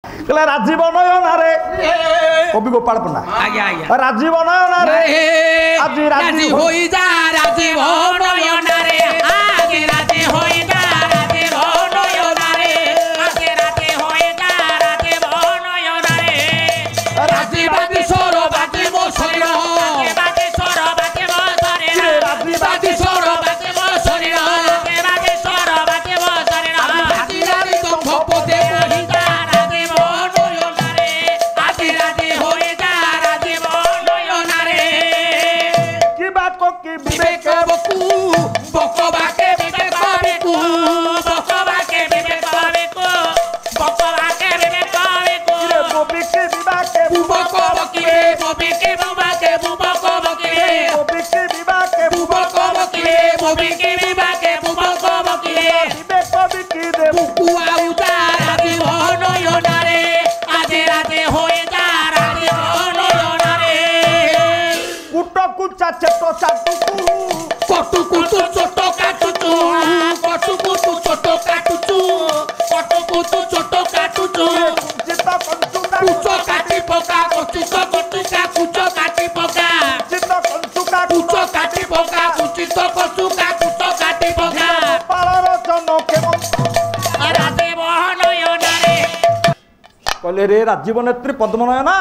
कहला राजीव नयन रे कवि गोपाल पन्ना राजीव नयन रे आज राजी होई जा राजीव नयन रे आज राजी होई जा राजीव नयन रे आज राजी होई जा राजीव नयन रे राजी बाजी सोरो बाजी मो शरीर बाजी सोरो बाजी मो शरीर राजी बाजी सोरो बाजी मो शरीर बाजी सोरो बाजी मो शरीर राजी राजी तो भोपते होई जा राजीव नयन रे आज राजी होई जा राजीव नयन रे की बात को की विवेक बकू बकबाके विवेक बकू बकबाके विवेक बकू बकबाके विवेक बकू रे बोबी के विवाह के बकबकी रे बबी के बुबा के बकबकी रे बोबी के विवाह के बकबकी रे बबी के विवाह के बकबकी रे विवेक कवि की दे बुकु आउता राजीव नयन रे आज राते होए जा राजीव नयन रे कुट कुचा चेतो चाटुकू कटु कुटु छोटो काटुचु कटु कुटु छोटो काटुचु कटु कुटु छोटो काटुचु जिता कंचुका कुचो काटी पका कुचो कुचुका कुचो काटी पका जिता कंचुका कुचो काटी पका कुचितो कुचुका कुचो काटी पका पालर जन के राजीव नयन रे कहले रे राजीव नेत्री पद्मनयना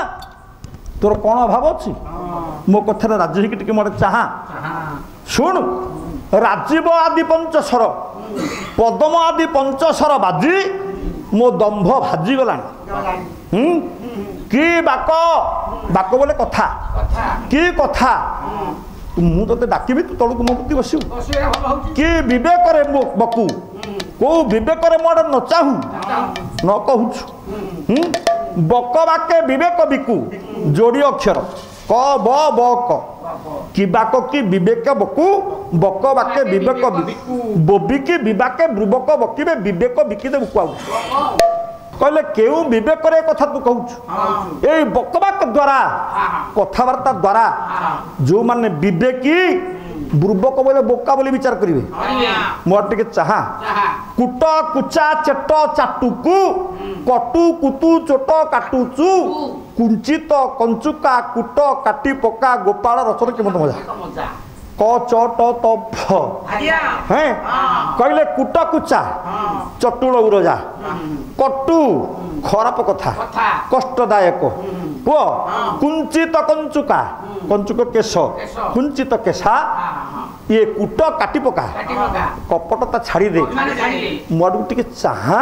तोर कौन अभाव अच्छी मो कथार राजी होगी टिके मोटे चाहा शुण राजीव आदि पंचस्वर पद्म आदि पंचस्वर बाजी मो दंभ भाजी गला कि बाक बाक बोले कथा कि कथा मु ते डाकिबी तू तलू मो प्रति बसु कि विवेक रे बकू को विवेक रे मोड़ न चाहू न कहूँ बक बाके विवेक बिकू जोड़ी अक्षर क ब क कि बाक कि विवेक बकू बक बाके विवेक बोबी कि विवाके ब्रुबक बकीबे विवेक बिकी दे बुकुआ कहले केउ विवेक रे कथा तू कहूँ ए बकबाक द्वारा कथबार्ता द्वारा जो माने विवेकी ब्रुबक बोले बोका बोले विचार करिवे मोर टिके चाहा कुट कुचा चेट चाटुकू कटु कुतु चोट काटुचु कुंचित कंचुका कुट काटी पका गोपाल रचन के मत मजा क चट तफ हैं कहले कुट कुचा चटुल उरजा कटु खराब कथा कष्टदायक पुओ कुंचित कंचुका कंचुक केश कुंचित केशा ये कुट काटी पका कपटता छाड़ी दे मोड़ टिके चाहा